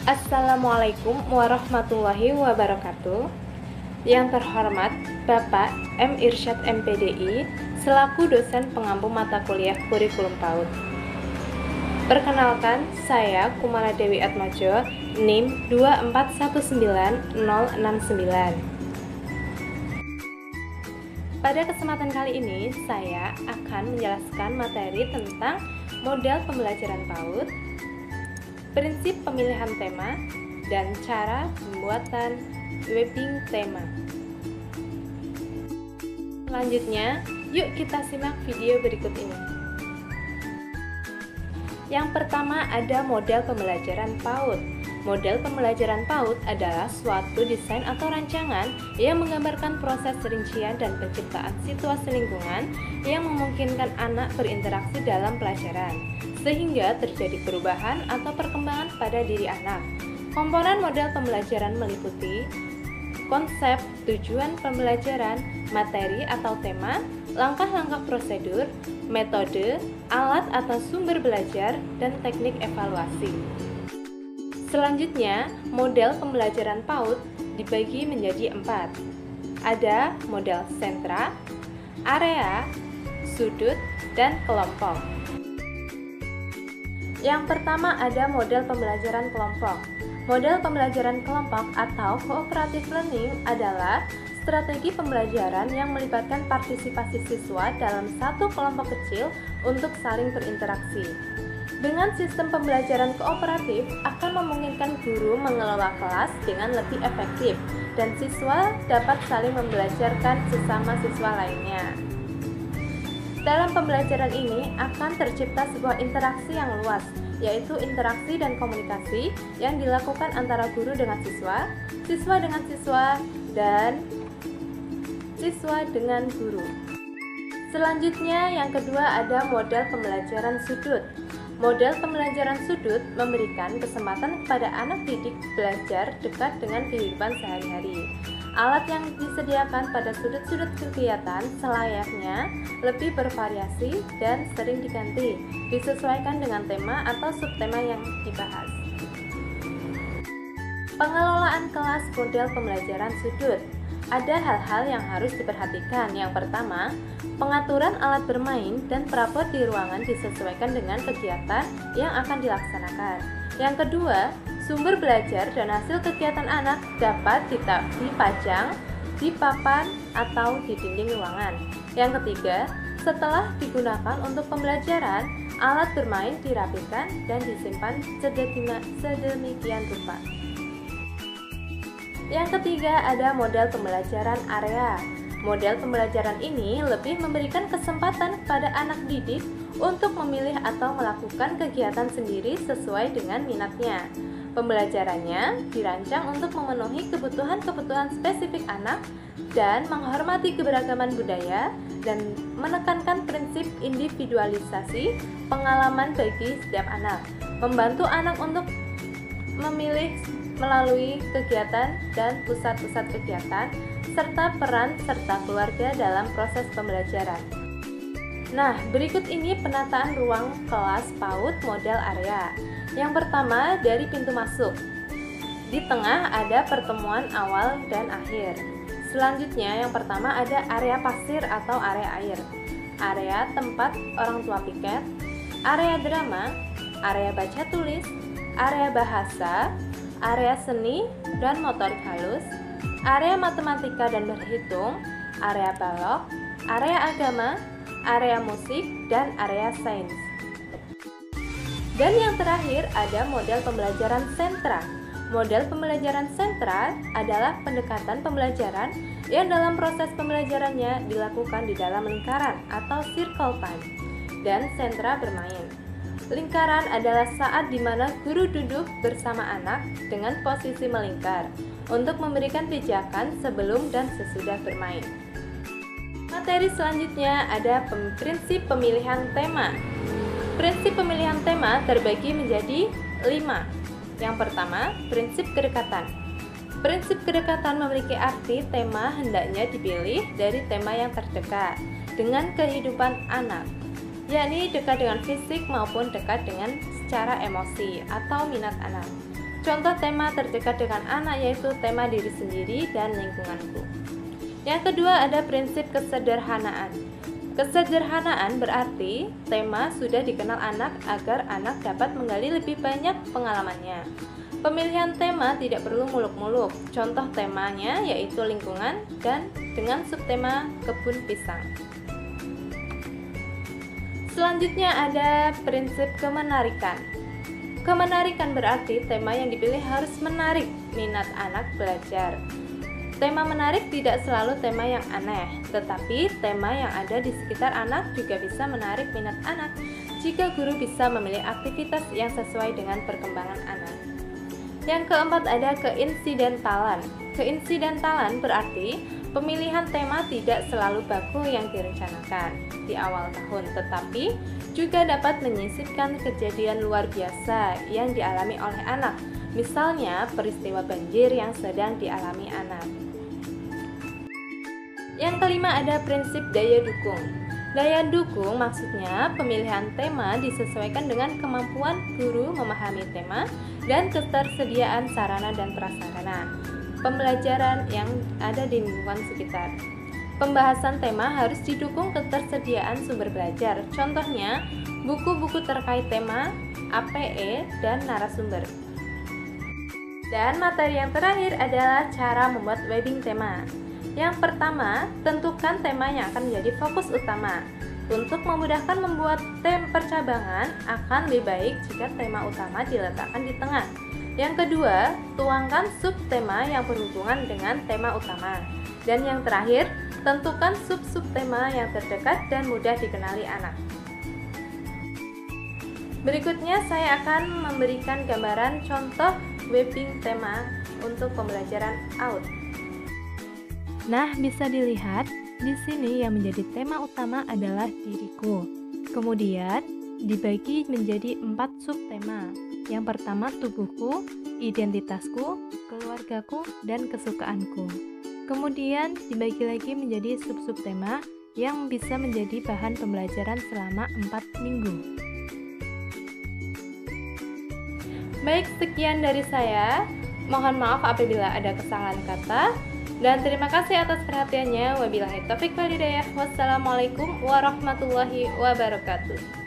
Assalamualaikum warahmatullahi wabarakatuh. Yang terhormat Bapak M. Irsyad MPDI selaku dosen pengampu mata kuliah kurikulum PAUD. Perkenalkan, saya Kumala Dewi Atmajo, NIM 2419069. Pada kesempatan kali ini, saya akan menjelaskan materi tentang model pembelajaran PAUD, prinsip pemilihan tema, dan cara pembuatan webbing tema. Selanjutnya, yuk kita simak video berikut ini. Yang pertama ada model pembelajaran PAUD. Model pembelajaran PAUD adalah suatu desain atau rancangan yang menggambarkan proses rincian dan penciptaan situasi lingkungan yang memungkinkan anak berinteraksi dalam pelajaran, sehingga terjadi perubahan atau perkembangan pada diri anak. Komponen model pembelajaran meliputi konsep, tujuan pembelajaran, materi atau tema, langkah-langkah prosedur, metode, alat atau sumber belajar, dan teknik evaluasi. Selanjutnya, model pembelajaran PAUD dibagi menjadi 4. Ada model sentra, area, sudut, dan kelompok. Yang pertama ada model pembelajaran kelompok. Model pembelajaran kelompok atau cooperative learning adalah strategi pembelajaran yang melibatkan partisipasi siswa dalam satu kelompok kecil untuk saling berinteraksi. Dengan sistem pembelajaran kooperatif akan memungkinkan guru mengelola kelas dengan lebih efektif dan siswa dapat saling membelajarkan sesama siswa lainnya. Dalam pembelajaran ini akan tercipta sebuah interaksi yang luas, yaitu interaksi dan komunikasi yang dilakukan antara guru dengan siswa, siswa dengan siswa, dan siswa dengan guru. Selanjutnya yang kedua ada model pembelajaran sudut. Model pembelajaran sudut memberikan kesempatan kepada anak didik belajar dekat dengan kehidupan sehari-hari. Alat yang disediakan pada sudut-sudut kegiatan selayaknya lebih bervariasi dan sering diganti, disesuaikan dengan tema atau subtema yang dibahas. Pengelolaan kelas model pembelajaran sudut. Ada hal-hal yang harus diperhatikan. Yang pertama, pengaturan alat bermain dan perabot di ruangan disesuaikan dengan kegiatan yang akan dilaksanakan. Yang kedua, sumber belajar dan hasil kegiatan anak dapat dipajang di papan atau di dinding ruangan. Yang ketiga, setelah digunakan untuk pembelajaran, alat bermain dirapikan dan disimpan sedemikian rupa. Yang ketiga ada model pembelajaran area. Model pembelajaran ini lebih memberikan kesempatan kepada anak didik untuk memilih atau melakukan kegiatan sendiri sesuai dengan minatnya. Pembelajarannya dirancang untuk memenuhi kebutuhan-kebutuhan spesifik anak dan menghormati keberagaman budaya dan menekankan prinsip individualisasi pengalaman bagi setiap anak, membantu anak untuk memilih melalui kegiatan dan pusat-pusat kegiatan, serta peran serta keluarga dalam proses pembelajaran. Nah, berikut ini penataan ruang kelas PAUD model area. Yang pertama dari pintu masuk. Di tengah ada pertemuan awal dan akhir. Selanjutnya yang pertama ada area pasir atau area air, area tempat orang tua piket, area drama, area baca tulis, area bahasa, area seni dan motorik halus, area matematika dan berhitung, area balok, area agama, area musik, dan area sains. Dan yang terakhir ada model pembelajaran sentra. Model pembelajaran sentra adalah pendekatan pembelajaran yang dalam proses pembelajarannya dilakukan di dalam lingkaran atau circle time dan sentra bermain. Lingkaran adalah saat di mana guru duduk bersama anak dengan posisi melingkar untuk memberikan pijakan sebelum dan sesudah bermain. Materi selanjutnya ada prinsip pemilihan tema. Prinsip pemilihan tema terbagi menjadi 5. Yang pertama, prinsip kedekatan. Prinsip kedekatan memiliki arti tema hendaknya dipilih dari tema yang terdekat dengan kehidupan anak, yakni dekat dengan fisik maupun dekat dengan secara emosi atau minat anak. Contoh tema terdekat dengan anak yaitu tema diri sendiri dan lingkunganku. Yang kedua ada prinsip kesederhanaan. Kesederhanaan berarti tema sudah dikenal anak agar anak dapat menggali lebih banyak pengalamannya. Pemilihan tema tidak perlu muluk-muluk. Contoh temanya yaitu lingkungan dan dengan subtema kebun pisang. Selanjutnya ada prinsip kemenarikan. Kemenarikan berarti tema yang dipilih harus menarik minat anak belajar. Tema menarik tidak selalu tema yang aneh, tetapi tema yang ada di sekitar anak juga bisa menarik minat anak jika guru bisa memilih aktivitas yang sesuai dengan perkembangan anak. Yang keempat ada keinsidentalan. Keinsidentalan berarti pemilihan tema tidak selalu baku yang direncanakan di awal tahun, tetapi juga dapat menyisipkan kejadian luar biasa yang dialami oleh anak, misalnya peristiwa banjir yang sedang dialami anak. Yang kelima ada prinsip daya dukung. Daya dukung maksudnya pemilihan tema disesuaikan dengan kemampuan guru memahami tema dan ketersediaan sarana dan prasarana pembelajaran yang ada di lingkungan sekitar. Pembahasan tema harus didukung ketersediaan sumber belajar, contohnya buku-buku terkait tema, APE, dan narasumber. Dan materi yang terakhir adalah cara membuat webbing tema. Yang pertama, tentukan tema yang akan menjadi fokus utama. Untuk memudahkan membuat percabangan, akan lebih baik jika tema utama diletakkan di tengah. Yang kedua, tuangkan subtema yang berhubungan dengan tema utama. Dan yang terakhir, tentukan sub-subtema yang terdekat dan mudah dikenali anak. Berikutnya saya akan memberikan gambaran contoh webbing tema untuk pembelajaran AUD. Nah, bisa dilihat di sini yang menjadi tema utama adalah diriku. Kemudian dibagi menjadi 4 subtema. Yang pertama tubuhku, identitasku, keluargaku, dan kesukaanku. Kemudian dibagi lagi menjadi sub-subtema yang bisa menjadi bahan pembelajaran selama 4 minggu. Baik, sekian dari saya. Mohon maaf apabila ada kesalahan kata. Dan terima kasih atas perhatiannya. Wabillahi taufiq wal hidayah. Wassalamualaikum warahmatullahi wabarakatuh.